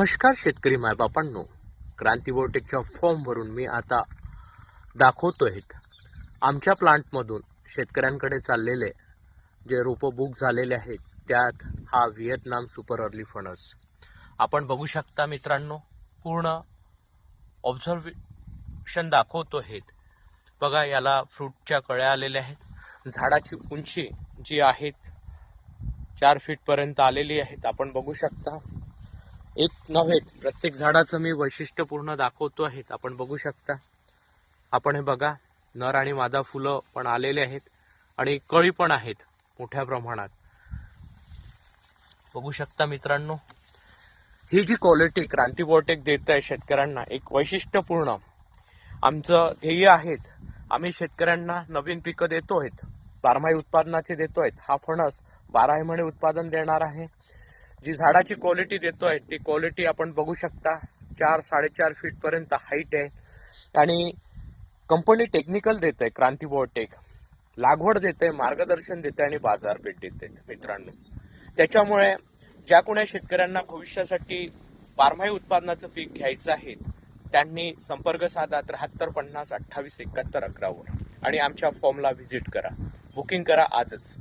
नमस्कार शेतकरी मायबापांनो, क्रांती बायोटेकच्या फॉर्मवरून मी आता दाखवतोय आमच्या प्लांटमधून शेतकऱ्यांकडे चाललेले जे रोपं बुक झालेले आहेत त्यात हा व्हिएतनाम सुपर अर्ली फणस आपण बघू शकता मित्रांनो. पूर्ण ऑब्झर्वेशन दाखवतोय. बघा, याला फ्रूटच्या कळ्या आलेल्या आहेत. झाडाची उंची जी आहे 4 फीट पर्यंत आलेली आहेत. आपण बघू शकता. एक नव्हे, प्रत्येक झाडाचं मी वैशिष्ट्यपूर्ण दाखवतो आहे. आपण बघू शकता. आपण हे बघा, नर आणि मादा फुलं पण आलेले आहेत आणि कळी पण आहेत मोठ्या प्रमाणात. बघू शकता मित्रांनो, ही जी क्वालिटी क्रांती बायोटेक देत आहे शेतकऱ्यांना, एक वैशिष्ट्यपूर्ण आमचं ध्येय आहे. आम्ही शेतकऱ्यांना नवीन पिकं देतो आहेत, बारमाही उत्पादनाचे देतो आहेत. हा फणस 12 महिने उत्पादन देणार आहे. जी झाडाची क्वालिटी देतोय ती क्वालिटी आपण बघू शकता. 4-4.5 फीट पर्यंत हाईट आहे आणि कंपनी टेक्निकल देते. क्रांती बायोटेक लागवड देते, मार्गदर्शन देते आणि बाजारपेठ देते मित्रांनो. त्याच्यामुळे ज्या कोणी शेतकऱ्यांना भविष्यासाठी बारमाही उत्पादनाचं पीक घ्यायचं आहे त्यांनी संपर्क साधा 73 50 28 71 11 वर आणि आमच्या फॉर्मला व्हिजिट करा. बुकिंग करा आजच.